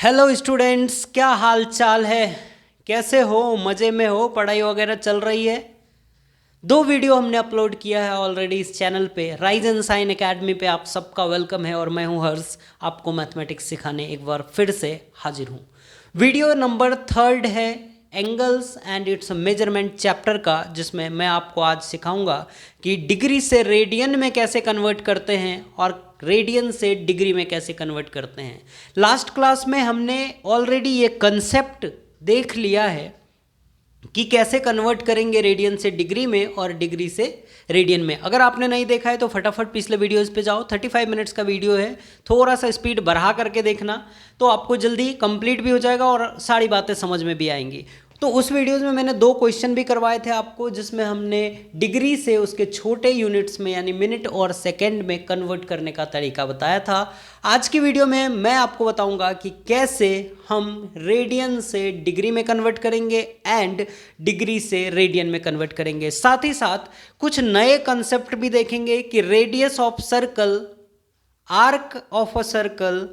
Hello students, क्या हाल चाल है? कैसे हो? मज़े में हो? पढ़ाई वगैरह चल रही है? दो वीडियो हमने अपलोड किया है ऑलरेडी इस चैनल पे। राइज एंड साइन एकेडमी पे आप सबका वेलकम है और मैं हूं हर्ष, आपको मैथमेटिक्स सिखाने एक बार फिर से हाजिर हूं। वीडियो नंबर 3 है angles and it's measurement chapter का, जिसमें मैं आपको आज सिखाऊंगा कि डिग्री से रेडियन में कैसे कन्वर्ट करते हैं और रेडियन से डिग्री में कैसे कन्वर्ट करते हैं। लास्ट क्लास में हमने ऑलरेडी ये कंसेप्ट देख लिया है कि कैसे कन्वर्ट करेंगे रेडियन से डिग्री में और डिग्री से रेडियन में। अगर आपने नहीं देखा है तो फटाफट पिछले वीडियोस पे जाओ, 35 मिनट्स का वीडियो है, थोड़ा सा स्पीड बढ़ा करके देखना तो आपको जल्दी कंप्लीट भी हो जाएगा और सारी बातें समझ में भी आएंगी। तो उस वीडियोस में मैंने 2 क्वेश्चन भी करवाए थे आपको, जिसमें हमने डिग्री से उसके छोटे यूनिट्स में यानी मिनट और सेकेंड में कन्वर्ट करने का तरीका बताया था। आज की वीडियो में मैं आपको बताऊंगा कि कैसे हम रेडियन से डिग्री में कन्वर्ट करेंगे एंड डिग्री से रेडियन में कन्वर्ट करेंगे। साथ ही साथ कुछ नए कंसेप्ट भी देखेंगे कि radius of circle, arc of a circle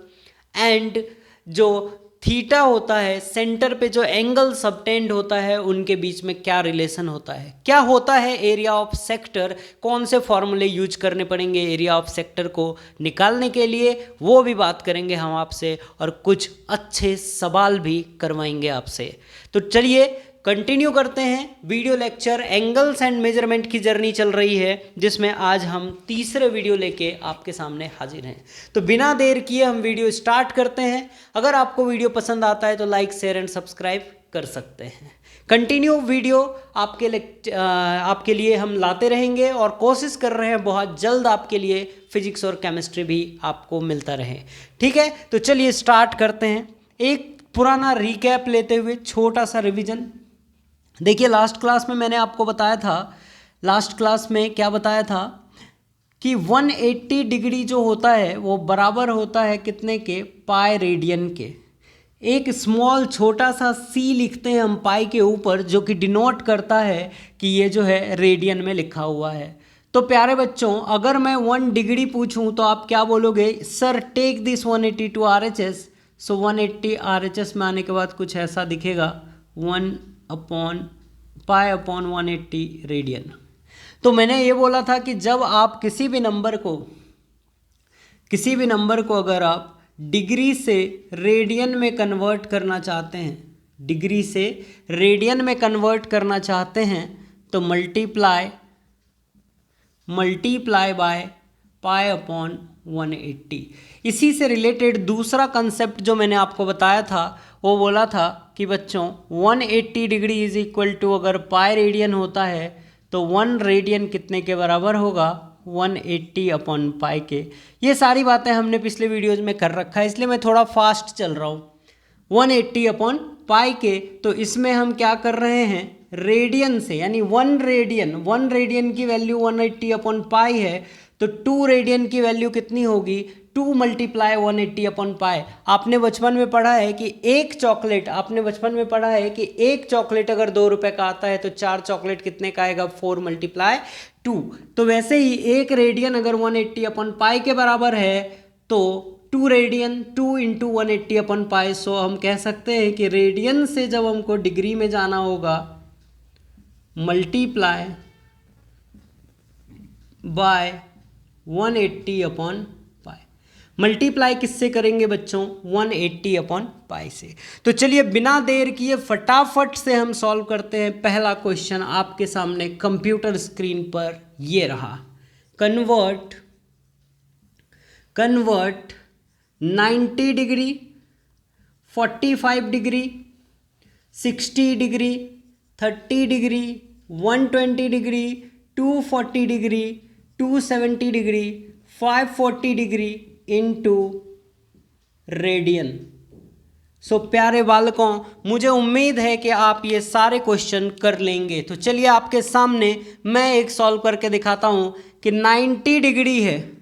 and जो थीटा होता है, सेंटर पे जो एंगल सबटेंड होता है, उनके बीच में क्या रिलेशन होता है, क्या होता है एरिया ऑफ सेक्टर, कौन से फॉर्मूले यूज करने पड़ेंगे एरिया ऑफ सेक्टर को निकालने के लिए, वो भी बात करेंगे हम आपसे और कुछ अच्छे सवाल भी करवाएंगे आपसे। तो चलिए कंटिन्यू करते हैं। Video lecture angles and measurement की जर्नी चल रही है, जिसमें आज हम तीसरे वीडियो लेके आपके सामने हाजिर हैं। तो बिना देर किए हम वीडियो स्टार्ट करते हैं। अगर आपको वीडियो पसंद आता है तो लाइक, शेयर एंड सब्सक्राइब कर सकते हैं। कंटिन्यू वीडियो आपके लिए हम लाते रहेंगे और कोशिश कर रहे हैं बहुत जल्द आपके लिए फिजिक्स और केमिस्ट्री भी आपको मिलता रहे। ठीक है, तो चलिए स्टार्ट करते हैं। एक पुराना रिकैप लेते हुए छोटा सा रिवीजन। देखिए, लास्ट क्लास में मैंने आपको बताया था, लास्ट क्लास में क्या बताया था कि 180 डिग्री जो होता है वो बराबर होता है कितने के? पाई रेडियन के। एक स्मॉल छोटा सा सी लिखते हैं हम पाई के ऊपर, जो कि डिनोट करता है कि ये जो है रेडियन में लिखा हुआ है। तो प्यारे बच्चों, अगर मैं 1 डिग्री पूछूं तो आप क्या बोलोगे? Sir take this 180 to RHS। So 180 RHS में आने के बाद कुछ ऐसा दिखेगा, 1 अपॉन पाई अपॉन 180 रेडियन। तो मैंने ये बोला था कि जब आप किसी भी नंबर को अगर आप डिग्री से रेडियन में कन्वर्ट करना चाहते हैं, डिग्री से रेडियन में कन्वर्ट करना चाहते हैं, तो मल्टीप्लाई बाय पाई अपॉन 180। इसी से रिलेटेड दूसरा कंसेप्ट जो मैंने आपको बताया था, वो बोला था कि बच्चों 180 डिग्री इज इक्वल टू, अगर पाई रेडियन होता है तो 1 रेडियन कितने के बराबर होगा? 180 अपॉन पाई के। ये सारी बातें हमने पिछले वीडियोज में कर रखा है, इसलिए मैं थोड़ा फास्ट चल रहा हूँ। 180 अपॉन पाई के, तो इसमें हम क्या कर रहे हैं? रेडियन से, यानी 1 रेडियन की वैल्यू 180 अपॉन पाई है, तो 2 रेडियन की वैल्यू कितनी होगी? 2 मल्टीप्लाई 180 अपॉन पाई। आपने बचपन में पढ़ा है कि एक चॉकलेट अगर 2 रुपए का आता है तो 4 चॉकलेट कितने का आएगा? 4 मल्टीप्लाई 2। तो वैसे ही एक रेडियन अगर 180 अपॉन पाई के बराबर है तो 2 रेडियन 2 इंटू 180 अपॉन पाई। सो हम कह सकते हैं कि रेडियन से जब हमको डिग्री में जाना होगा, multiply by 180 upon pi. Multiply किससे करेंगे बच्चों? 180 अपॉन पाई से। तो चलिए बिना देर किए फटाफट से हम सॉल्व करते हैं। पहला क्वेश्चन आपके सामने कंप्यूटर स्क्रीन पर ये रहा। Convert 90 degree, 45 degree, 60 degree, 30 degree, 120 degree, 240 degree, 270 degree, 540 degree into radian. So प्यारे बालकों, मुझे उम्मीद है कि आप ये सारे क्वेश्चन कर लेंगे। तो चलिए आपके सामने मैं एक सॉल्व करके दिखाता हूँ कि 90 डिग्री है।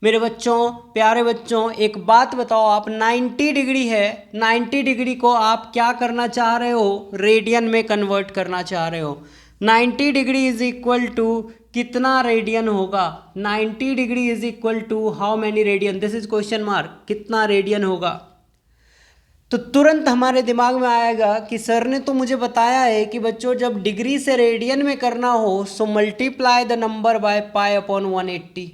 मेरे बच्चों, प्यारे बच्चों, एक बात बताओ, आप 90 डिग्री है, 90 डिग्री को आप क्या करना चाह रहे हो? रेडियन में कन्वर्ट करना चाह रहे हो। 90 डिग्री इज इक्वल टू कितना रेडियन होगा? 90 degree is equal to how many radian? This is question mark. कितना रेडियन होगा? तो तुरंत हमारे दिमाग में आएगा कि सर ने तो मुझे बताया है कि बच्चों जब डिग्री से रेडियन में करना हो so multiply the number by pi upon 180।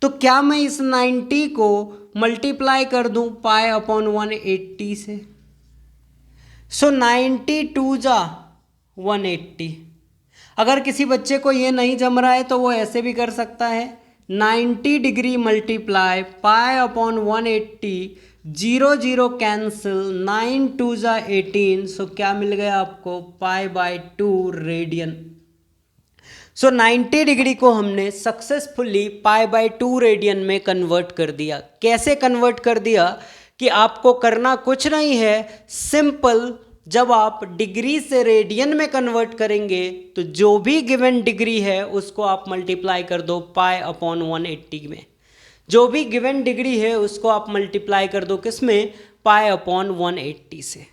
तो क्या मैं इस 90 को मल्टीप्लाई कर दूं पाई अपॉन 180 से? सो 92 जा 180। अगर किसी बच्चे को ये नहीं जम रहा है तो वो ऐसे भी कर सकता है, 90 degree multiply pi upon 180, 0 0 cancel, 9 2 जा 18। सो क्या मिल गया आपको? Pi by 2 radian. So 90 degree को हमने सक्सेसफुली पाई बाय 2 रेडियन में कन्वर्ट कर दिया। कैसे कन्वर्ट कर दिया कि आपको करना कुछ नहीं है, सिंपल, जब आप डिग्री से रेडियन में कन्वर्ट करेंगे तो जो भी गिवन डिग्री है उसको आप मल्टीप्लाई कर दो पाई अपॉन 180 में। जो भी गिवन डिग्री है उसको आप मल्टीप्लाई कर दो किस में? पाई अपॉन 180 से।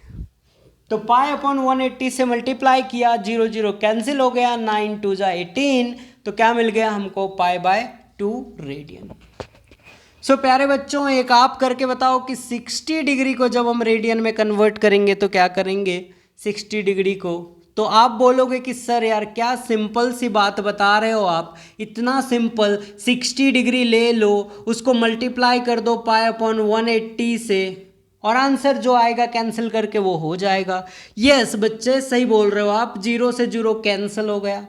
तो पाई अपॉन 180 से मल्टीप्लाई किया, 0 0 कैंसिल हो गया, 9 2 जा 18। तो क्या मिल गया हमको? Pi by 2 radian. सो प्यारे बच्चों, एक आप करके बताओ कि 60 डिग्री को जब हम रेडियन में कन्वर्ट करेंगे तो क्या करेंगे? 60 डिग्री को तो आप बोलोगे कि सर यार क्या सिंपल सी बात बता रहे हो आप, इतना सिंपल, 60 डिग्री ले लो, उसको मल्टीप्लाई कर दो पाई अपॉन 180 से और आंसर जो आएगा कैंसिल करके वो हो जाएगा। यस बच्चे सही बोल रहे हो आप, 0 से 0 कैंसिल हो गया,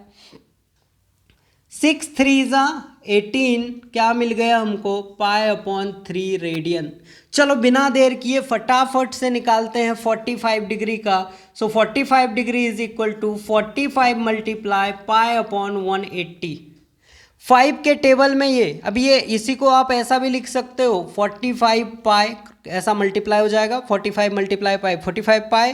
6 3 जा 18। क्या मिल गया हमको? Pi upon 3 radian. चलो बिना देर किए फटाफट से निकालते हैं 45 डिग्री का। So 45 degree is equal to 45 multiply pi upon 180। 5 के टेबल में ये, अब ये इसी को आप ऐसा भी लिख सकते हो, 45 पाई ऐसा मल्टीप्लाई हो जाएगा, 45 मल्टीप्लाई पाई 45 पाई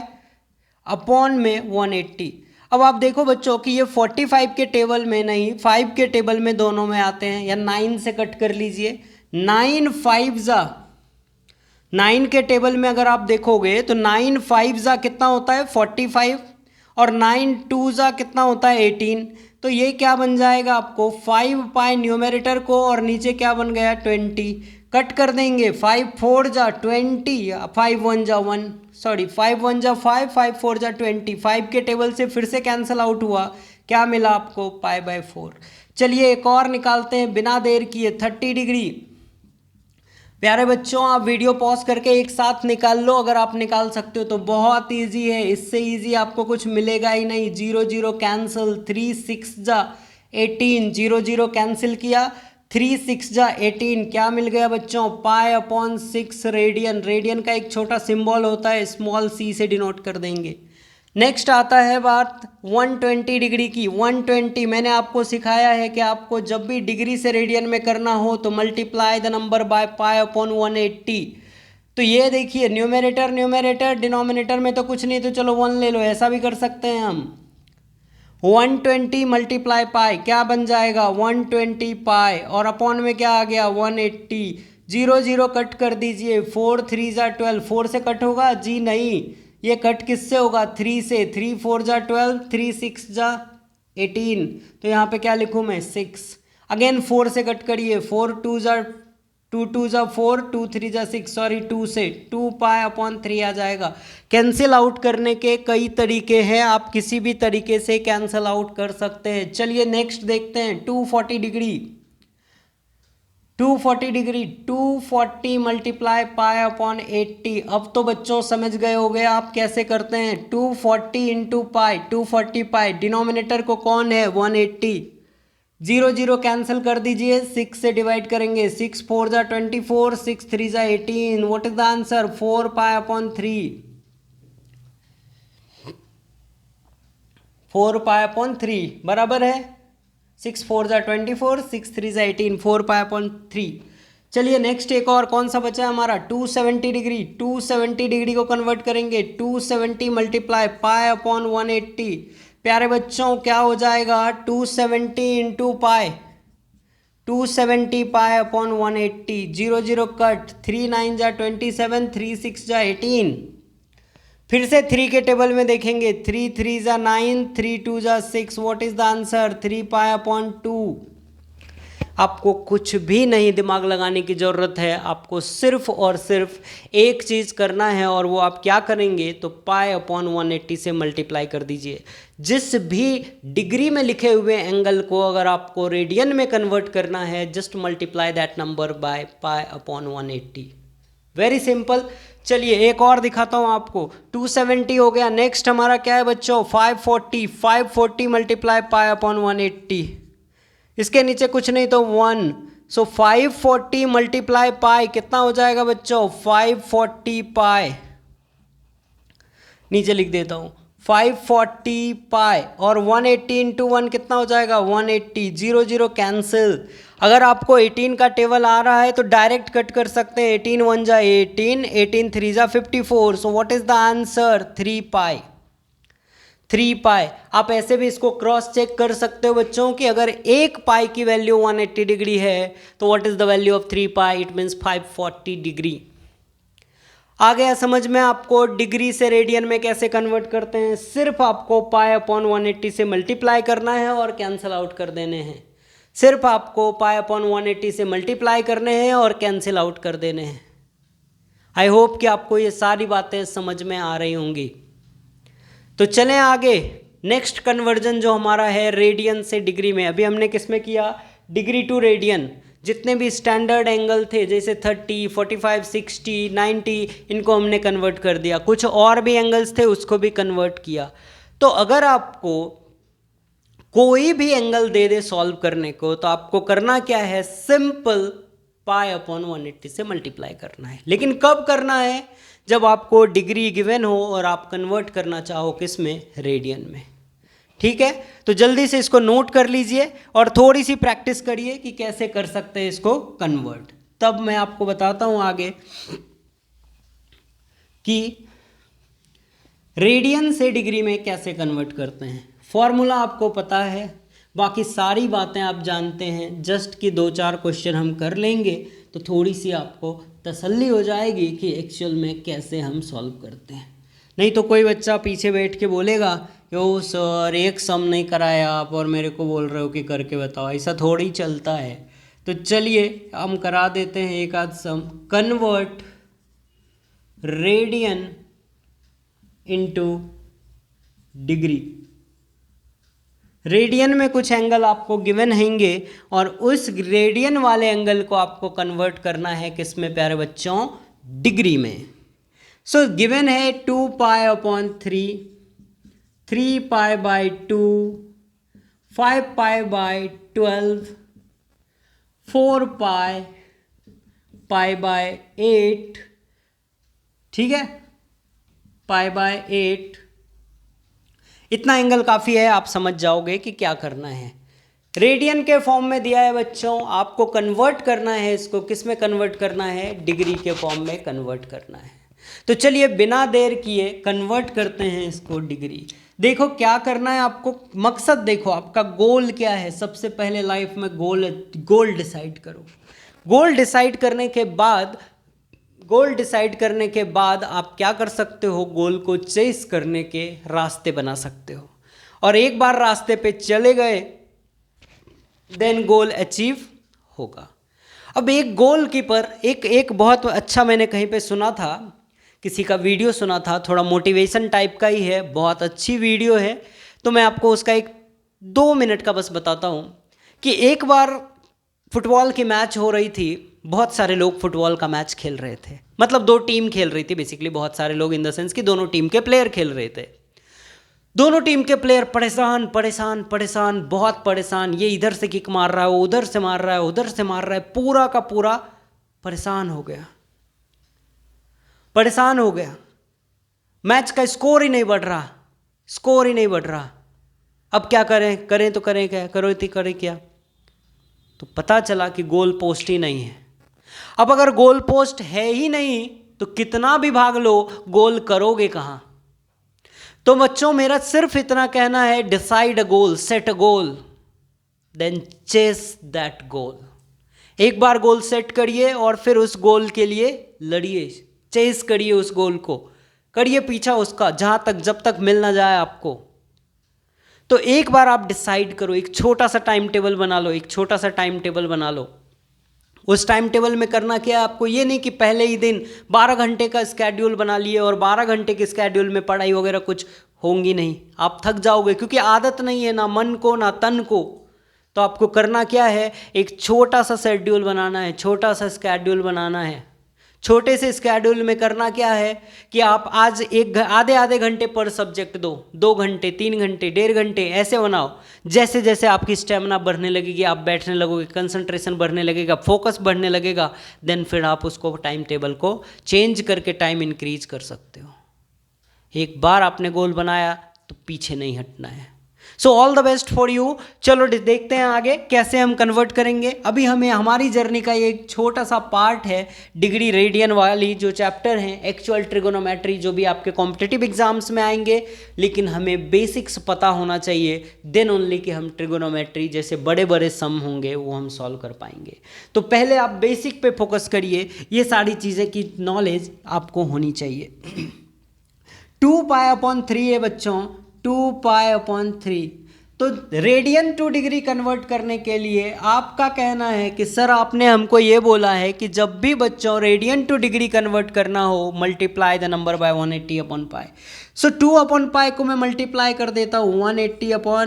अपॉन में 180। अब आप देखो बच्चों कि ये 45 के टेबल में नहीं, 5 के टेबल में दोनों में आते हैं, या 9 से कट कर लीजिए, 9 5 जा 9 के टेबल में अगर आप देखोगे तो 9 5 जा कितना होता है? 45, और 9 2 जा कितना होता है? 18। तो ये क्या बन जाएगा आपको? 5 पाई न्यूमरेटर को और नीचे क्या बन गया? 20। कट कर देंगे, 5 4 जा 20, 5 1 जा 1, सॉरी 5 1 जा 5, 5 4 जा 20। 5 के टेबल से फिर से कैंसिल आउट हुआ, क्या मिला आपको? Pi by 4। चलिए एक और निकालते हैं बिना देर किए, 30 डिग्री। प्यारे बच्चों आप वीडियो पॉज करके एक साथ निकाल लो, अगर आप निकाल सकते हो तो बहुत इजी है, इससे इजी आपको कुछ मिलेगा ही नहीं। 0 0 कैंसिल, 3 6 जा 18, 0 0 कैंसिल किया, 3 6 जा 18। क्या मिल गया बच्चों? Pi upon 6 radian. रेडियन का एक छोटा सिंबल होता है, स्मॉल सी से डिनोट कर देंगे। नेक्स्ट आता है बात 120 डिग्री की। 120 मैंने आपको सिखाया है कि आपको जब भी डिग्री से रेडियन में करना हो तो multiply the number by pi upon 180। तो ये देखिए न्यूमरेटर न्यूमरेटर, डिनोमिनेटर में तो कुछ नहीं, तो चलो 1 ले लो, ऐसा भी कर सकते हैं हम। 120 मल्टीप्लाई पाई क्या बन जाएगा? 120 पाई, और अपॉन में क्या आ गया? 180। 0 0 कट कर दीजिए, 4 3 जा 12, 4 से कट होगा जी नहीं, ये कट किससे होगा? 3 से, 3 4 जा 12, 3 6 जा 18। तो यहाँ पे क्या लिखूँ मैं? 6। अगेन 4 से कट करिए, 4 2 जा 2 2 जा 4, 2 3 जा 6, सॉरी 2 से, 2 पाई अपॉन 3 आ जाएगा। कैंसिल आउट करने के कई तरीके हैं, आप किसी भी तरीके से कैंसिल आउट कर सकते हैं। चलिए नेक्स्ट देखते हैं 240 degree. 240 degree, 240 multiply pi upon 80। अब तो बच्चों समझ गए होंगे आप कैसे करते हैं। 240 इंटू पाई, 240 पाई, डिनोमिनेटर को कौन है? 180। 0 0 कैंसिल कर दीजिए, 6 से डिवाइड करेंगे, 6 4 जा 24, 6 3 जा 18। What is the answer? 4 pi upon 3। 4 pi upon 3 बराबर है 6 4 जा 24, 6 3 जा 18, 4 पाई अपॉन 3। चलिए नेक्स्ट एक और कौन सा बचा है हमारा? 270 डिग्री। 270 डिग्री को कन्वर्ट करेंगे, 270 मल्टीप्लाई पाई अपॉन 180। प्यारे बच्चों क्या हो जाएगा? 270 इंटू पाई, 270 पाई अपॉन 180। 0 0 कट, 3 9 जा 27, 3 6 जा 18। फिर से 3 के टेबल में देखेंगे, 3 3 जा 9, 3 2 जा 6। What is the answer? 3 pi upon 2। आपको कुछ भी नहीं दिमाग लगाने की ज़रूरत है, आपको सिर्फ और सिर्फ एक चीज़ करना है, और वो आप क्या करेंगे, तो π/180 से मल्टीप्लाई कर दीजिए। जिस भी डिग्री में लिखे हुए एंगल को अगर आपको रेडियन में कन्वर्ट करना है, just multiply that number by π/180। Very simple. चलिए एक और दिखाता हूँ आपको। 270 हो गया। नेक्स्ट हमारा क्या है बच्चों, 540 मल्टीप्लाई π/180। इसके नीचे कुछ नहीं तो 1, सो 540 मल्टीप्लाई पाई कितना हो जाएगा बच्चों, 540 पाई। नीचे लिख देता हूँ 540 पाई, और 180 इंटू 1 कितना हो जाएगा, 180। 0 0 कैंसिल। अगर आपको 18 का टेबल आ रहा है तो डायरेक्ट कट कर सकते हैं। 18 1 जा 18, 18 3 जा 54। So what is the answer, 3 पाई। 3 पाई। आप ऐसे भी इसको क्रॉस चेक कर सकते हो बच्चों कि अगर 1 पाई की वैल्यू 180 डिग्री है तो what is the value of 3 pi, it means 540 degree. आ गया समझ में आपको डिग्री से रेडियन में कैसे कन्वर्ट करते हैं। सिर्फ आपको π/180 से मल्टीप्लाई करना है और कैंसिल आउट कर देने हैं। सिर्फ आपको π/180 से मल्टीप्लाई करने हैं और कैंसिल आउट कर देने हैं। आई होप कि आपको ये सारी बातें समझ में आ रही होंगी। तो चलें आगे। नेक्स्ट कन्वर्जन जो हमारा है रेडियन से डिग्री में, अभी हमने किस में किया, डिग्री टू रेडियन। जितने भी स्टैंडर्ड एंगल थे जैसे 30, 45, 60, 90, इनको हमने कन्वर्ट कर दिया। कुछ और भी एंगल्स थे उसको भी कन्वर्ट किया। तो अगर आपको कोई भी एंगल दे दे सॉल्व करने को, तो आपको करना क्या है, सिंपल π/180 से मल्टीप्लाई करना है। लेकिन कब करना है, जब आपको डिग्री गिवन हो और आप कन्वर्ट करना चाहो किस में, रेडियन में। ठीक है, तो जल्दी से इसको नोट कर लीजिए और थोड़ी सी प्रैक्टिस करिए कि कैसे कर सकते हैं इसको कन्वर्ट। तब मैं आपको बताता हूं आगे कि रेडियन से डिग्री में कैसे कन्वर्ट करते हैं। फॉर्मूला आपको पता है, बाकी सारी बातें आप जानते हैं। जस्ट कि 2-4 क्वेश्चन हम कर लेंगे तो थोड़ी सी आपको तसल्ली हो जाएगी कि एक्चुअल में कैसे हम सॉल्व करते हैं। नहीं तो कोई बच्चा पीछे बैठ के बोलेगा, यो सर एक सम नहीं कराया आप और मेरे को बोल रहे हो कि करके बताओ। ऐसा थोड़ी चलता है। तो चलिए हम करा देते हैं एक आध sum. Convert radian into degree. Radian में कुछ एंगल आपको गिवन हैंगे और उस रेडियन वाले एंगल को आपको कन्वर्ट करना है किस में प्यारे बच्चों, डिग्री में। सो गिवन है 2π/3, 3π/2, 5π/12, 4π/8, ठीक है, π/8। इतना एंगल काफ़ी है, आप समझ जाओगे कि क्या करना है। रेडियन के फॉर्म में दिया है बच्चों, आपको कन्वर्ट करना है इसको किस में कन्वर्ट करना है, डिग्री के फॉर्म में कन्वर्ट करना है। तो चलिए बिना देर किए कन्वर्ट करते हैं इसको डिग्री। देखो क्या करना है आपको, मकसद देखो आपका गोल क्या है। सबसे पहले लाइफ में गोल डिसाइड करो। गोल डिसाइड करने के बाद आप क्या कर सकते हो, गोल को चेस करने के रास्ते बना सकते हो। और एक बार रास्ते पे चले गए देन गोल अचीव होगा। अब एक गोल कीपर एक बहुत अच्छा मैंने कहीं पे सुना था, किसी का वीडियो सुना था, थोड़ा मोटिवेशन टाइप का ही है, बहुत अच्छी वीडियो है। तो मैं आपको उसका 1-2 मिनट का बस बताता हूँ कि एक बार फुटबॉल की मैच हो रही थी। बहुत सारे लोग फुटबॉल का मैच खेल रहे थे, मतलब 2 टीम खेल रही थी बेसिकली। बहुत सारे लोग इन द सेंस कि दोनों टीम के प्लेयर खेल रहे थे। दोनों टीम के प्लेयर परेशान, बहुत परेशान। ये इधर से किक मार रहा है, वो उधर से मार रहा है, उधर से मार रहा है, पूरा का पूरा परेशान हो गया। मैच का स्कोर ही नहीं बढ़ रहा। अब क्या करें तो करें क्या, करें क्या। तो पता चला कि गोल पोस्ट ही नहीं है। अब अगर गोल पोस्ट है ही नहीं तो कितना भी भाग लो, गोल करोगे कहां। तो बच्चों मेरा सिर्फ इतना कहना है, decide a goal, set a goal, then chase that goal. एक बार गोल सेट करिए और फिर उस गोल के लिए लड़िए, चेस करिए, उस गोल को करिए पीछा उसका, जब तक मिल ना जाए आपको। तो एक बार आप डिसाइड करो, एक छोटा सा टाइम टेबल बना लो, एक छोटा सा टाइम टेबल बना लो। उस टाइम टेबल में करना क्या है आपको, ये नहीं कि पहले ही दिन 12 घंटे का स्केड्यूल बना लिए और 12 घंटे के स्केड्यूल में पढ़ाई वगैरह कुछ होंगी नहीं, आप थक जाओगे, क्योंकि आदत नहीं है ना मन को ना तन को। तो आपको करना क्या है, एक छोटा सा शेड्यूल बनाना है, छोटा सा स्केड्यूल बनाना है। छोटे से स्केड्यूल में करना क्या है कि आप आज आधे आधे घंटे पर सब्जेक्ट दो, 2 घंटे, 3 घंटे, 1.5 घंटे, ऐसे बनाओ। जैसे जैसे आपकी स्टेमिना बढ़ने लगेगी, आप बैठने लगोगे, कंसंट्रेशन बढ़ने लगेगा, फोकस बढ़ने लगेगा, देन फिर आप उसको टाइम टेबल को चेंज करके टाइम इंक्रीज कर सकते हो। एक बार आपने गोल बनाया तो पीछे नहीं हटना है। So all the best for you. चलो देखते हैं आगे कैसे हम कन्वर्ट करेंगे। अभी हमें हमारी जर्नी का एक छोटा सा पार्ट है डिग्री रेडियन वाली जो चैप्टर है, एक्चुअल ट्रिगोनोमेट्री, जो भी आपके कॉम्पिटिटिव एग्जाम्स में आएंगे, लेकिन हमें बेसिक्स पता होना चाहिए, देन ओनली कि हम ट्रिगोनोमेट्री जैसे बड़े बड़े सम होंगे वो हम सॉल्व कर पाएंगे। तो पहले आप बेसिक पे फोकस करिए, ये सारी चीज़ें की नॉलेज आपको होनी चाहिए। 2π/3 है बच्चों, 2π/3। तो रेडियन टू डिग्री कन्वर्ट करने के लिए आपका कहना है कि सर आपने हमको ये बोला है कि जब भी बच्चों रेडियन टू डिग्री कन्वर्ट करना हो, मल्टीप्लाई द नंबर बाय 180/π। सो 2/π को मैं मल्टीप्लाई कर देता हूँ 180/π।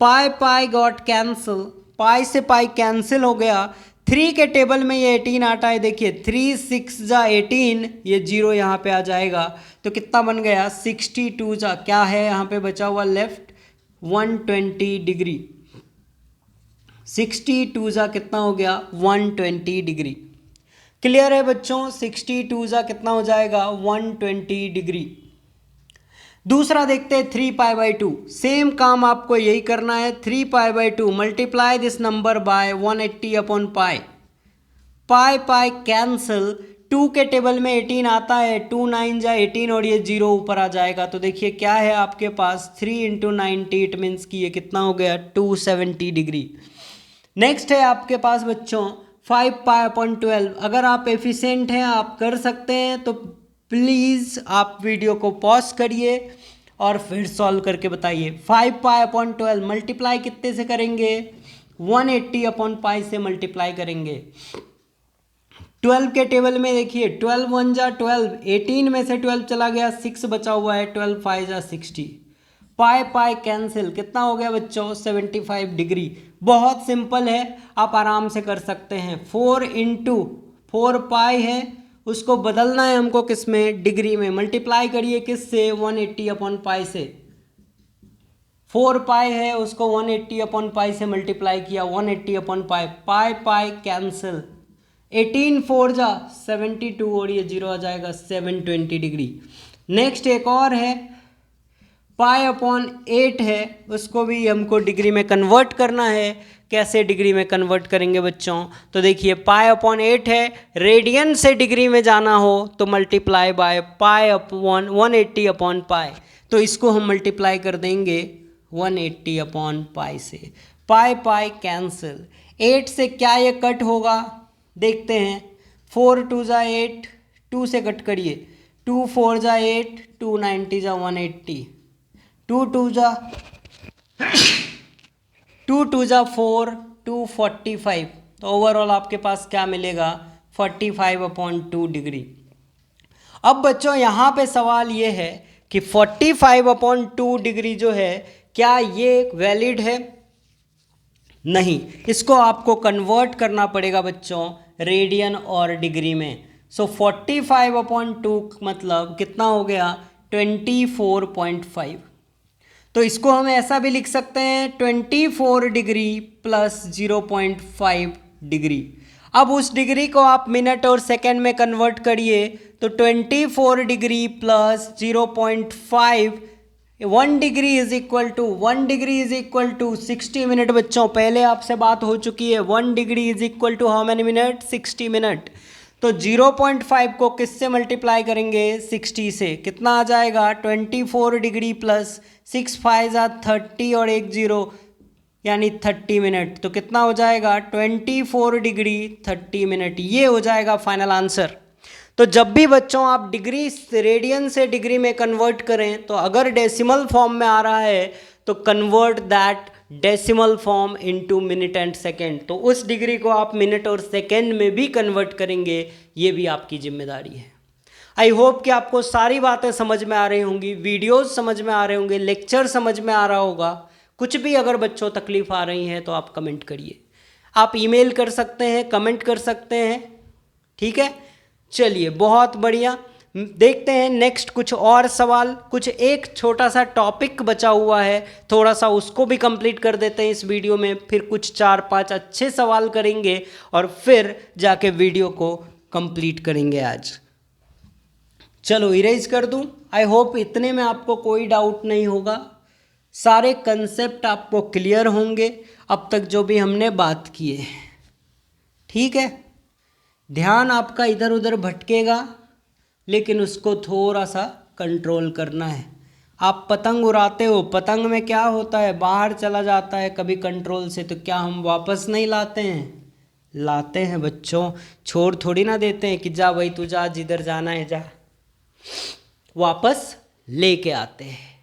पाई पाई गॉट कैंसिल, पाई से पाई कैंसिल हो गया। 3 के टेबल में ये 18 आता है, देखिए 3 6 जा 18, ये 0 यहाँ पे आ जाएगा, तो कितना बन गया 62 जा, क्या है यहाँ पे बचा हुआ लेफ्ट 120 डिग्री। 62 जा कितना हो गया 120 डिग्री। क्लियर है बच्चों, 62 जा कितना हो जाएगा 120 डिग्री। दूसरा देखते हैं 3π/2। सेम काम आपको यही करना है, 3π/2 multiply this number by 180/π। Pi pi cancel, 2 के टेबल में 18 आता है, 2 9 जा 18 और ये 0 ऊपर आ जाएगा, तो देखिए क्या है आपके पास 3 × 90, इट मीन्स कि ये कितना हो गया 270 डिग्री। नेक्स्ट है आपके पास बच्चों 5π/12। अगर आप एफिशिएंट हैं, आप कर सकते हैं, तो प्लीज़ आप वीडियो को पॉज करिए और फिर सॉल्व करके बताइए। 5π/12 मल्टीप्लाई कितने से करेंगे 180/π से मल्टीप्लाई करेंगे। 12 के टेबल में देखिए 12 1 जा 12, 18 में से 12 चला गया, 6 बचा हुआ है, 12 5 जा 60। पाई पाई कैंसिल, कितना हो गया बच्चों 75 डिग्री। बहुत सिंपल है, आप आराम से कर सकते हैं। 4 × 4π है, उसको बदलना है हमको किस में, डिग्री में। मल्टीप्लाई करिए किस से 180/π से। 4π है, उसको 180/π से मल्टीप्लाई किया, 180/π। पाई पाई कैंसिल, 18 4 जा 72 और ये 0 आ जाएगा 720 डिग्री। नेक्स्ट एक और है π/8 है, उसको भी हमको डिग्री में कन्वर्ट करना है। कैसे डिग्री में कन्वर्ट करेंगे बच्चों, तो देखिए π/8 है, रेडियन से डिग्री में जाना हो तो मल्टीप्लाई बाय π/180/π। तो इसको हम मल्टीप्लाई कर देंगे 180/π से। पाई पाई कैंसिल, 8 से क्या ये कट होगा देखते हैं। 4 2 जा 8, 2 से कट करिए, 2 4 जा 8, 2 90 जा 180, 2 2 जा 4, 245। तो ओवरऑल आपके पास क्या मिलेगा 45/2 डिग्री। अब बच्चों यहाँ पे सवाल ये है कि 45/2 डिग्री जो है क्या ये वैलिड है? नहीं, इसको आपको कन्वर्ट करना पड़ेगा बच्चों रेडियन और डिग्री में। सो 45/2 मतलब कितना हो गया 24.5। तो इसको हम ऐसा भी लिख सकते हैं 24 डिग्री प्लस 0.5 डिग्री। अब उस डिग्री को आप मिनट और सेकंड में कन्वर्ट करिए, तो 24 degree plus 0.5, 1 degree is equal to 60 minute. बच्चों पहले आपसे बात हो चुकी है, 1 degree is equal to how many minute 60 minute. तो 0.5 को किससे मल्टीप्लाई करेंगे 60 से, कितना आ जाएगा 24 डिग्री प्लस 6 5 जा 30 और 1 0 यानी 30 मिनट। तो कितना हो जाएगा 24 डिग्री 30 मिनट, ये हो जाएगा फाइनल आंसर। तो जब भी बच्चों आप डिग्री रेडियन से डिग्री में कन्वर्ट करें, तो अगर डेसिमल फॉर्म में आ रहा है तो convert that decimal form into minute and second, तो उस डिग्री को आप मिनट और सेकेंड में भी कन्वर्ट करेंगे, ये भी आपकी जिम्मेदारी है। आई होप कि आपको सारी बातें समझ में आ रही होंगी, वीडियोस समझ में आ रहे होंगे, लेक्चर समझ में आ रहा होगा। कुछ भी अगर बच्चों तकलीफ आ रही है तो आप कमेंट करिए, आप ईमेल कर सकते हैं, कमेंट कर सकते हैं, ठीक है। चलिए बहुत बढ़िया, देखते हैं नेक्स्ट कुछ और सवाल। कुछ एक छोटा सा टॉपिक बचा हुआ है, थोड़ा सा उसको भी कंप्लीट कर देते हैं इस वीडियो में, फिर कुछ 4-5 अच्छे सवाल करेंगे और फिर जाके वीडियो को कंप्लीट करेंगे आज। चलो इरेज कर दूं। आई होप इतने में आपको कोई डाउट नहीं होगा, सारे कंसेप्ट आपको क्लियर होंगे अब तक जो भी हमने बात की है, ठीक है। ध्यान आपका इधर उधर भटकेगा, लेकिन उसको थोड़ा सा कंट्रोल करना है। आप पतंग उड़ाते हो, पतंग में क्या होता है, बाहर चला जाता है कभी कंट्रोल से, तो क्या हम वापस नहीं लाते हैं? लाते हैं बच्चों, छोड़ थोड़ी ना देते हैं कि जा भाई तू जा, जिधर जाना है जा, वापस लेके आते हैं।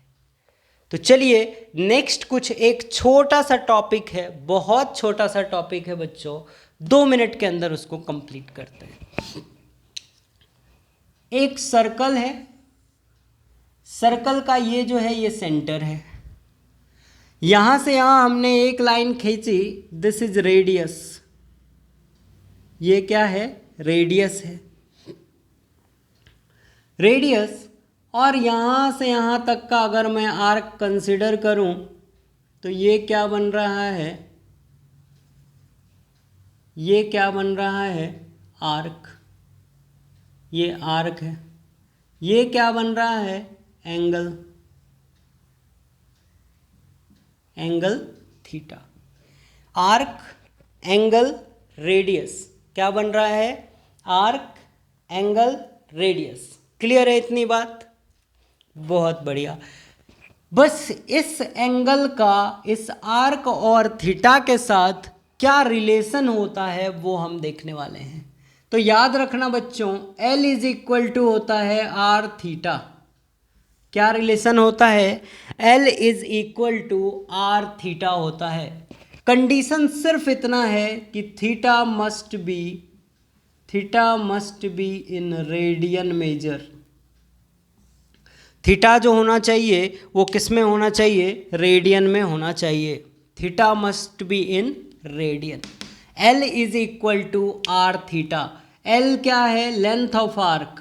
तो चलिए नेक्स्ट कुछ एक छोटा सा टॉपिक है, बहुत छोटा सा टॉपिक है बच्चों, 2 मिनट के अंदर उसको कंप्लीट करते हैं। एक सर्कल है, सर्कल का ये जो है ये सेंटर है, यहां से यहां हमने एक लाइन खींची, दिस इज रेडियस, ये क्या है, रेडियस है, रेडियस। और यहाँ से यहाँ तक का अगर मैं आर्क कंसिडर करूँ तो ये क्या बन रहा है, ये क्या बन रहा है, आर्क, ये आर्क है। ये क्या बन रहा है, angle, angle theta. Arc, angle, radius, क्या बन रहा है, आर्क, एंगल, रेडियस। क्लियर है इतनी बात? बहुत बढ़िया। बस इस एंगल का इस आर्क और थीटा के साथ क्या रिलेशन होता है वो हम देखने वाले हैं। तो याद रखना बच्चों, L इज इक्वल टू होता है आर थीटा। क्या रिलेशन होता है, L is equal to R theta होता है। कंडीशन सिर्फ इतना है कि theta must be in radian measure. Theta जो होना चाहिए वो किस में होना चाहिए, रेडियन में होना चाहिए। Theta must be in radian. L is equal to R theta. L क्या है, length of arc,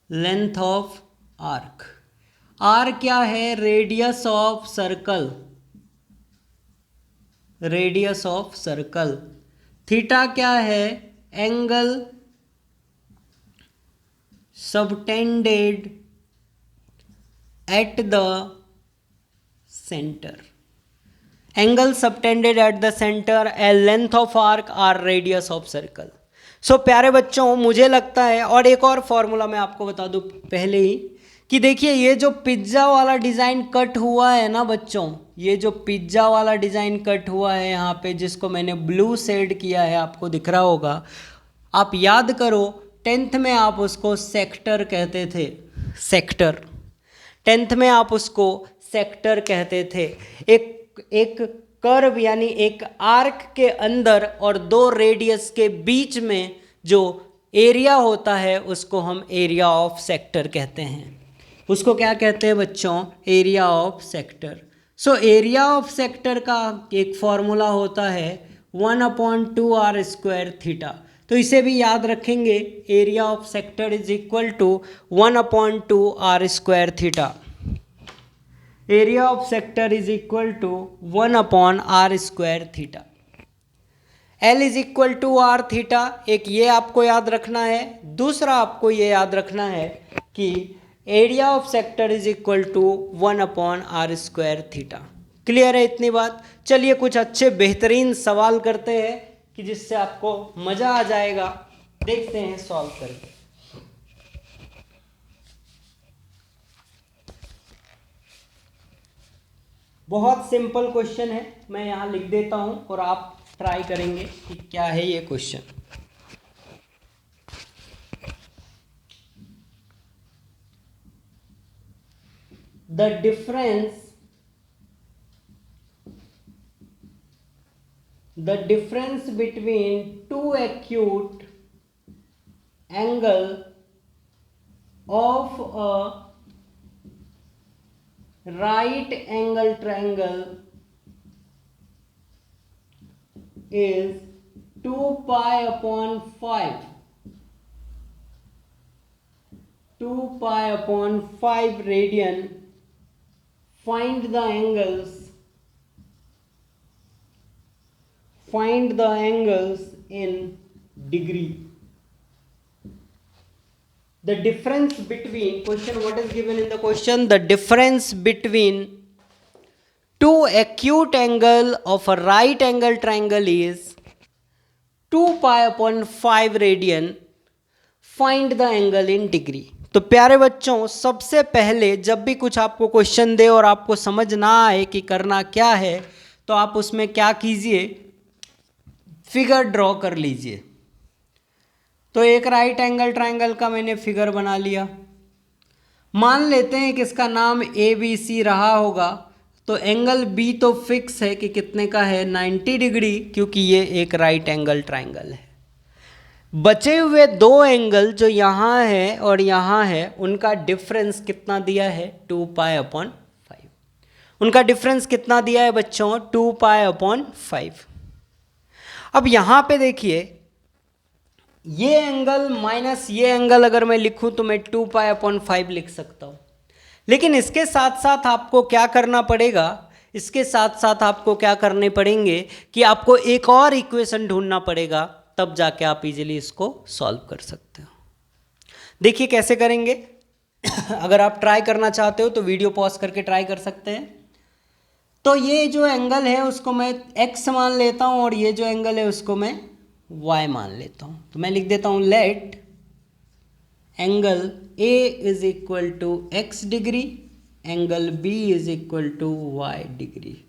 length of arc. R क्या है, radius of circle, radius of circle. Theta क्या है, angle subtended at the center, angle subtended at the center, a length of arc R radius of circle. So प्यारे बच्चों मुझे लगता है, और एक और फॉर्मूला मैं आपको बता दूं पहले ही, कि देखिए ये जो पिज्ज़ा वाला डिज़ाइन कट हुआ है ना बच्चों, ये जो पिज्ज़ा वाला डिज़ाइन कट हुआ है यहाँ पे, जिसको मैंने ब्लू शेड किया है, आपको दिख रहा होगा, आप याद करो 10th में आप उसको सेक्टर कहते थे, सेक्टर। 10th में आप उसको सेक्टर कहते थे। एक कर्व यानी एक आर्क के अंदर और 2 रेडियस के बीच में जो एरिया होता है उसको हम एरिया ऑफ सेक्टर कहते हैं। उसको क्या कहते हैं बच्चों, area of sector. So area of sector का एक फॉर्मूला होता है 1/2r² थीटा। तो इसे भी याद रखेंगे, area of sector is equal to 1/2r² theta. Area of sector is equal to 1/r² theta. L is equal to R theta, एक ये आपको याद रखना है। दूसरा आपको ये याद रखना है कि area of sector is equal to 1/r² theta. Clear है इतनी बात? चलिए कुछ अच्छे बेहतरीन सवाल करते हैं कि जिससे आपको मज़ा आ जाएगा। देखते हैं सॉल्व करके। बहुत सिंपल क्वेश्चन है, मैं यहाँ लिख देता हूँ और आप ट्राई करेंगे कि क्या है ये question. the difference between two acute angle of a right angle triangle is 2 pi upon 5. 2 pi upon 5 radian. Find the angles in degree. The difference between, question, what is given in the question? The difference between two acute angle of a right angle triangle is 2 pi upon 5 radian. Find the angle in degree. तो प्यारे बच्चों, सबसे पहले जब भी कुछ आपको question दे और आपको समझ ना आए कि करना क्या है, तो आप उसमें क्या कीजिए, फिगर ड्रॉ कर लीजिए। तो एक राइट एंगल ट्रायंगल का मैंने फिगर बना लिया। मान लेते हैं कि इसका नाम ABC रहा होगा, तो एंगल B तो फिक्स है कि कितने का है, 90 डिग्री, क्योंकि ये एक राइट एंगल ट्रायंगल है। बचे हुए दो एंगल जो यहाँ है और यहाँ है, उनका डिफरेंस कितना दिया है, 2 पाई अपॉन 5। उनका डिफरेंस कितना दिया है बच्चों, 2 पाई अपॉन 5। अब यहाँ पे देखिए, ये एंगल माइनस ये एंगल अगर मैं लिखूं तो मैं 2 पाई अपॉन 5 लिख सकता हूँ। लेकिन इसके साथ साथ आपको क्या करना पड़ेगा, इसके साथ साथ आपको क्या करने पड़ेंगे कि आपको एक और इक्वेशन ढूंढना पड़ेगा, तब जाके आप इजीली इसको सॉल्व कर सकते हो। देखिए कैसे करेंगे। अगर आप ट्राई करना चाहते हो तो वीडियो पॉज करके ट्राई कर सकते हैं। तो ये जो एंगल है उसको मैं x मान लेता हूँ और ये जो एंगल है उसको मैं y मान लेता हूँ। तो मैं लिख देता हूँ let angle A is equal to x degree, angle B is equal to y degree.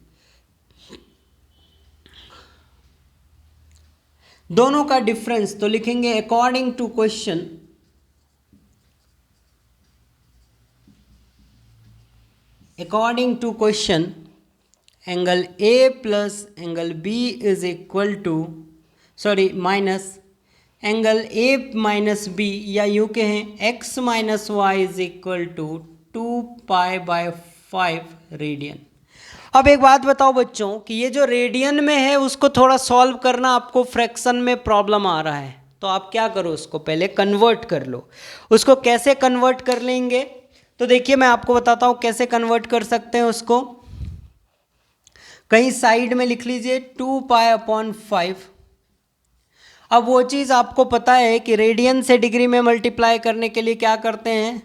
दोनों का डिफरेंस तो लिखेंगे according to question, angle A plus angle B is equal to, sorry minus angle A minus B, या यूँ कहें x minus y is equal to 2 pi by 5 radian. अब एक बात बताओ बच्चों कि ये जो रेडियन में है उसको थोड़ा सॉल्व करना आपको फ्रैक्शन में प्रॉब्लम आ रहा है, तो आप क्या करो, उसको पहले कन्वर्ट कर लो। उसको कैसे कन्वर्ट कर लेंगे, तो देखिए मैं आपको बताता हूँ कैसे कन्वर्ट कर सकते हैं उसको। कहीं साइड में लिख लीजिए 2 पाई अपॉन 5। अब वो चीज़ आपको पता है कि रेडियन से डिग्री में मल्टीप्लाई करने के लिए क्या करते हैं,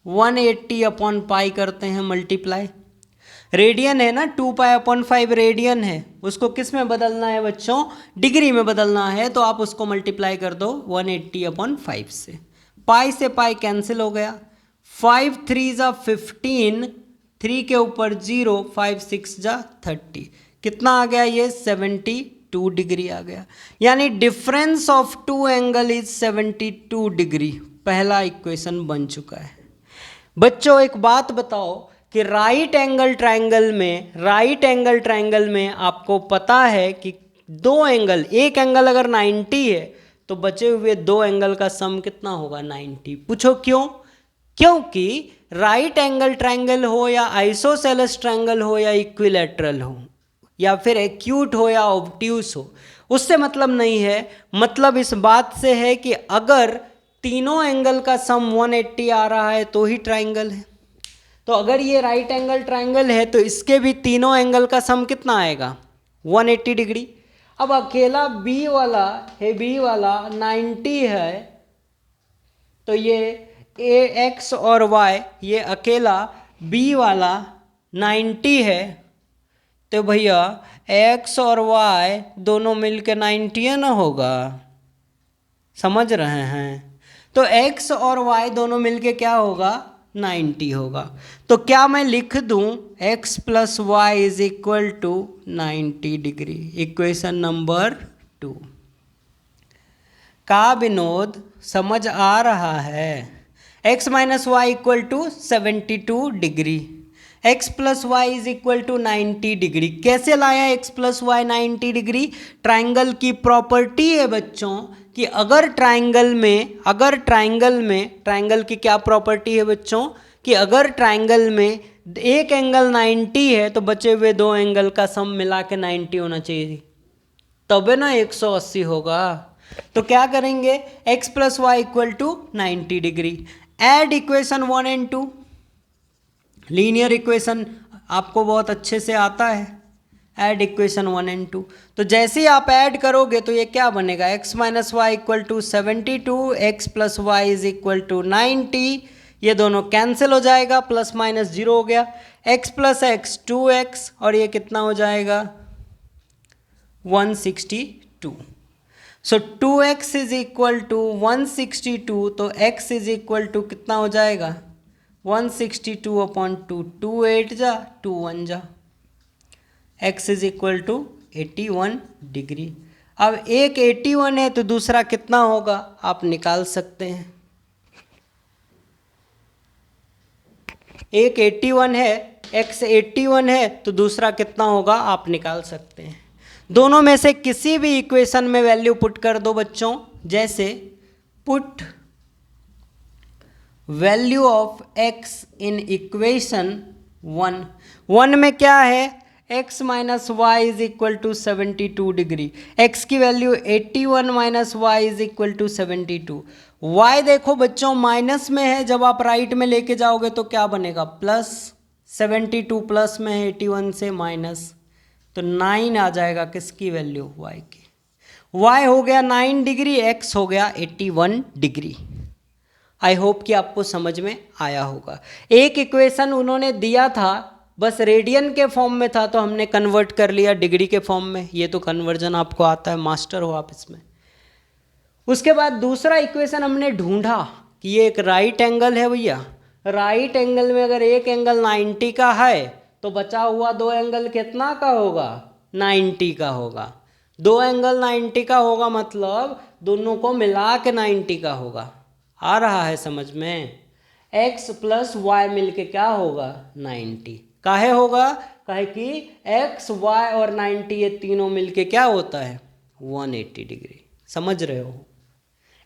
180 अपॉन पाई करते हैं मल्टीप्लाई। रेडियन है ना, 2 पाई अपॉन 5 रेडियन है, उसको किस में बदलना है बच्चों, डिग्री में बदलना है। तो आप उसको मल्टीप्लाई कर दो 180 अपॉन 5 से। पाई से पाई कैंसिल हो गया, 5 3 जा 15, 3 के ऊपर 0, 5 6 जा 30, कितना आ गया ये 72 डिग्री आ गया। यानी difference of two angle is 72 degree. पहला इक्वेशन बन चुका है। बच्चों एक बात बताओ कि राइट एंगल ट्रायंगल में आपको पता है कि दो एंगल, एक एंगल अगर 90 है तो बचे हुए दो एंगल का सम कितना होगा, 90। पूछो क्यों, क्योंकि राइट एंगल ट्रायंगल हो या आइसोसेलेस ट्रायंगल हो या इक्विलैटरल हो या फिर एक्यूट हो या ऑब्ट्यूस हो, उससे मतलब नहीं है। मतलब इस बात से है कि अगर तीनों एंगल का सम 180 आ रहा है तो ही ट्रायंगल है। तो अगर ये राइट एंगल ट्रायंगल है तो इसके भी तीनों एंगल का सम कितना आएगा, 180 डिग्री। अब अकेला बी वाला 90 है, तो ये एक्स और वाई, ये अकेला बी वाला 90 है, तो भैया एक्स और वाई दोनों मिलकर 90 ना होगा, समझ रहे हैं। तो एक्स और वाई दोनों मिलके क्या होगा, 90 होगा। तो क्या मैं लिख दूं x plus y is equal to 90 degree, equation number 2। का विनोद समझ आ रहा है। x minus y equal to 72 degree, x plus y is equal to 90 degree. कैसे लाया x plus y 90 degree? Triangle की प्रॉपर्टी है बच्चों कि अगर ट्राइंगल की क्या प्रॉपर्टी है बच्चों कि अगर ट्राइंगल में एक एंगल 90 है तो बचे हुए दो एंगल का सम मिला के 90 होना चाहिए, तब है ना 180 होगा। तो क्या करेंगे, x plus y equal to 90 degree, add equation 1 and 2, linear equation आपको बहुत अच्छे से आता है, ऐड इक्वेशन 1 एंड 2। तो जैसे ही आप ऐड करोगे तो ये क्या बनेगा, x minus y equal to 72, x plus y is equal to 90, ये दोनों कैंसिल हो जाएगा, प्लस माइनस 0 हो गया, x प्लस एक्स 2x और ये कितना हो जाएगा 162। सो 2x इज इक्वल टू 162, तो x इज इक्वल टू कितना हो जाएगा 162 अपॉन 2, 2 8 जा 2 1 जा, x is equal to 81 degree. अब एक 81 है तो दूसरा कितना होगा आप निकाल सकते हैं, एक 81 है, x 81 है तो दूसरा कितना होगा आप निकाल सकते हैं। दोनों में से किसी भी इक्वेशन में वैल्यू पुट कर दो बच्चों, जैसे put value of x in equation 1 में क्या है, x minus y is equal to 72 degree, x की value 81 minus y is equal to 72, y देखो बच्चों माइनस में है, जब आप राइट में लेके जाओगे तो क्या बनेगा प्लस, 72 प्लस में है 81 से माइनस, तो 9 आ जाएगा किसकी वैल्यू y की, y हो गया 9 डिग्री, x हो गया 81 डिग्री। आई होप कि आपको समझ में आया होगा। एक इक्वेशन उन्होंने दिया था बस रेडियन के फॉर्म में था तो हमने कन्वर्ट कर लिया डिग्री के फॉर्म में, ये तो कन्वर्जन आपको आता है, मास्टर हो आप इसमें। उसके बाद दूसरा इक्वेशन हमने ढूंढा कि ये एक राइट एंगल है भैया, राइट एंगल में अगर एक एंगल 90 का है तो बचा हुआ दो एंगल कितना का होगा 90 का होगा, दो एंगल 90 का होगा मतलब दोनों को मिला के 90 का होगा। आ रहा है समझ में, x प्लस वाई मिल के क्या होगा 90, काहे होगा, काहे कि x y और 90 ये तीनों मिल के क्या होता है 180 डिग्री, समझ रहे हो,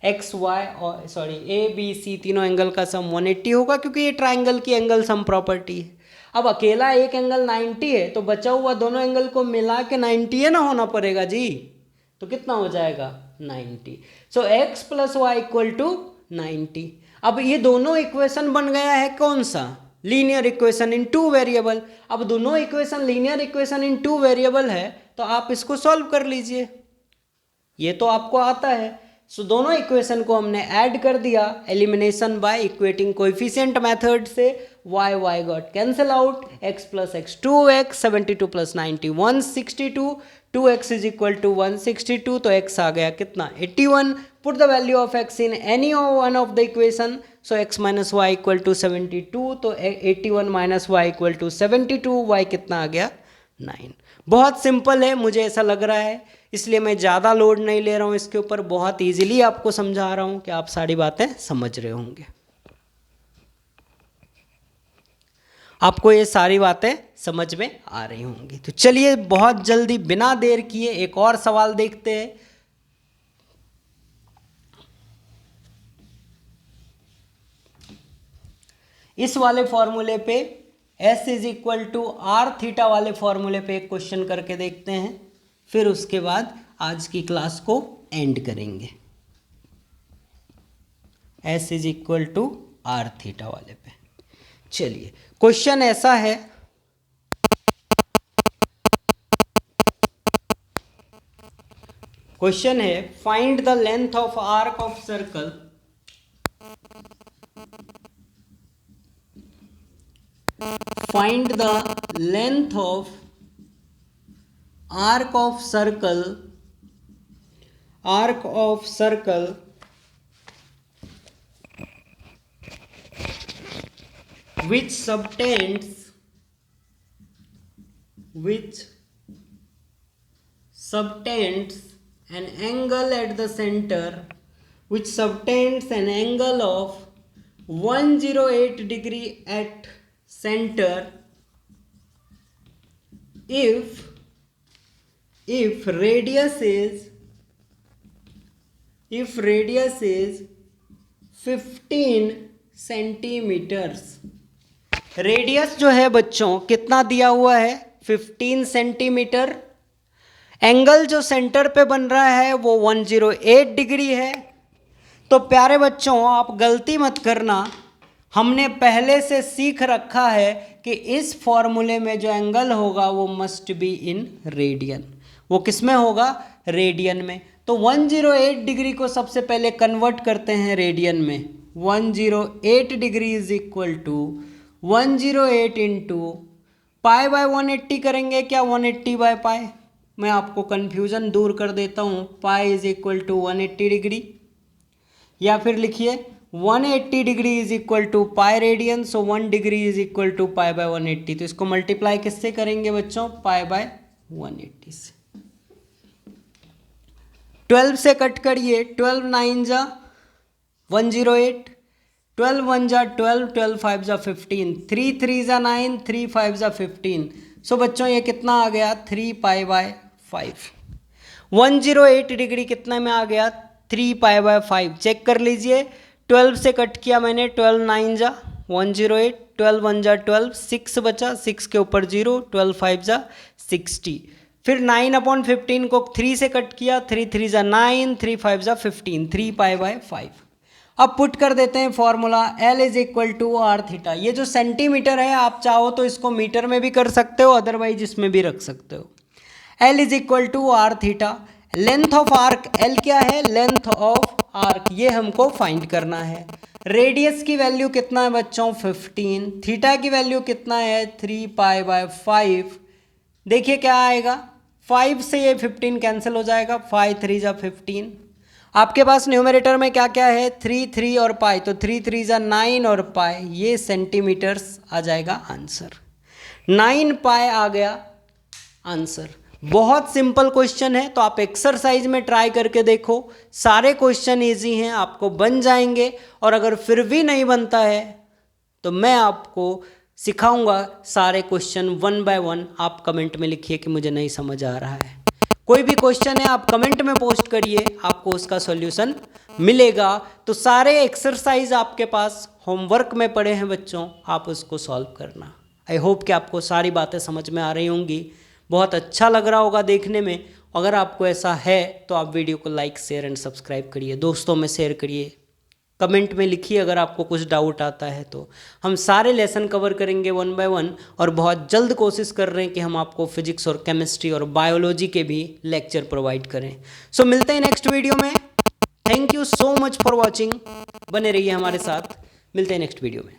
x y और सॉरी a b c तीनों एंगल का सम 180 होगा क्योंकि ये ट्राइंगल की एंगल सम प्रॉपर्टी है। अब अकेला एक एंगल 90 है तो बचा हुआ दोनों एंगल को मिला के 90 है ना होना पड़ेगा जी, तो कितना हो जाएगा 90। So x plus y equal to 90। अब ये दोनों इक्वेशन बन गया है कौन सा, linear equation in two variable. अब दोनों equation linear equation in two variable है तो आप इसको सॉल्व कर लीजिए, ये तो आपको आता है। सो दोनों इक्वेशन को हमने ऐड कर दिया elimination by equating coefficient method से, y y got cancel out, x plus x 2x, 72 plus 90 162, 2x is equal to 162, तो x आ गया कितना 81। Put the value of x in any one of the equation, so x minus y equal to 72, तो 81 minus y equal to 72, y कितना आ गया 9। बहुत simple है मुझे ऐसा लग रहा है, इसलिए मैं ज़्यादा लोड नहीं ले रहा हूँ इसके ऊपर, बहुत इजीली आपको समझा रहा हूँ कि आप सारी बातें समझ रहे होंगे, आपको ये सारी बातें समझ में आ रही होंगी। तो चलिए बहुत जल्दी बिना देर किए एक और सवाल देखते हैं। इस वाले फॉर्मूले पे s is equal to R theta वाले फॉर्मूले पे एक क्वेश्चन करके देखते हैं, फिर उसके बाद आज की क्लास को एंड करेंगे। s is equal to R theta वाले पे चलिए क्वेश्चन ऐसा है, क्वेश्चन है find the length of arc of circle, find the length of arc of circle which subtends an angle at the center, which subtends an angle of 108 degree at center if radius is 15 centimetres. Radius जो है बच्चों कितना दिया हुआ है, 15 centimetre. Angle जो centre पे बन रहा है वो 108 डिग्री है। तो प्यारे बच्चों आप गलती मत करना, हमने पहले से सीख रखा है कि इस फॉर्मूले में जो एंगल होगा वो मस्ट बी इन रेडियन। वो किस में होगा, रेडियन में। तो 108 डिग्री को सबसे पहले कन्वर्ट करते हैं रेडियन में। 108 degree is equal to 108 into pi by 180 करेंगे क्या, 180 बाय पाई। मैं आपको कन्फ्यूज़न दूर कर देता हूँ। Pi is equal to 180 degree, या फिर लिखिए 180 degree is equal to pi radian. So 1 degree is equal to pi by 180। तो इसको मल्टीप्लाई किससे करेंगे बच्चों, पाई बाय 180 से। 12 से कट करिए, 12 9 जा 108, 12 1 जा 12, 12 5 जा 15, 3 3 जा 9, 3 5 जा 15। सो बच्चों ये कितना आ गया, 3 पाई बाय 5। 108 डिग्री कितने में आ गया, 3 पाई बाय 5। चेक कर लीजिए, 12 से कट किया मैंने, 12 9 जा 108, 12 1 जा 12, 6 बचा, 6 के ऊपर 0, 12 5 जा 60। फिर 9/15 को 3 से कट किया, 3 3 जा 9, 3 5 जा 15, 3 पाई बाय 5। अब पुट कर देते हैं formula, L is equal to R theta. ये जो सेंटीमीटर है आप चाहो तो इसको मीटर में भी कर सकते हो, अदरवाइज इसमें भी रख सकते हो। L is equal to R theta. Length of arc, L क्या है, लेंथ ऑफ आर्क, ये हमको फाइंड करना है। रेडियस की वैल्यू कितना है बच्चों, 15। थीटा की वैल्यू कितना है, 3 पाई बाय 5। देखिए क्या आएगा, 5 से ये 15 कैंसिल हो जाएगा, 5 3 जा 15। आपके पास न्यूमरेटर में क्या क्या है, 3 3 और पाई, तो 3 3 जा 9 और पाई, ये सेंटीमीटर्स आ जाएगा आंसर। 9 पाई आ गया आंसर। बहुत सिंपल क्वेश्चन है, तो आप एक्सरसाइज में ट्राई करके देखो, सारे क्वेश्चन इजी हैं, आपको बन जाएंगे। और अगर फिर भी नहीं बनता है तो मैं आपको सिखाऊंगा सारे क्वेश्चन 1 बाय 1। आप कमेंट में लिखिए कि मुझे नहीं समझ आ रहा है। कोई भी क्वेश्चन है आप कमेंट में पोस्ट करिए, आपको उसका सॉल्यूशन मिलेगा। तो सारे एक्सरसाइज आपके पास होमवर्क में पड़े हैं बच्चों, आप उसको सॉल्व करना। आई होप कि आपको सारी बातें समझ में आ रही होंगी, बहुत अच्छा लग रहा होगा देखने में। अगर आपको ऐसा है तो आप वीडियो को लाइक शेयर एंड सब्सक्राइब करिए, दोस्तों में शेयर करिए, कमेंट में लिखिए अगर आपको कुछ डाउट आता है तो। हम सारे लेसन कवर करेंगे 1 बाय 1, और बहुत जल्द कोशिश कर रहे हैं कि हम आपको फिजिक्स और केमिस्ट्री और बायोलॉजी के भी लेक्चर प्रोवाइड करें। सो मिलते हैं नेक्स्ट वीडियो में। Thank you so much for watching, बने रहिए हमारे साथ, मिलते हैं नेक्स्ट वीडियो में।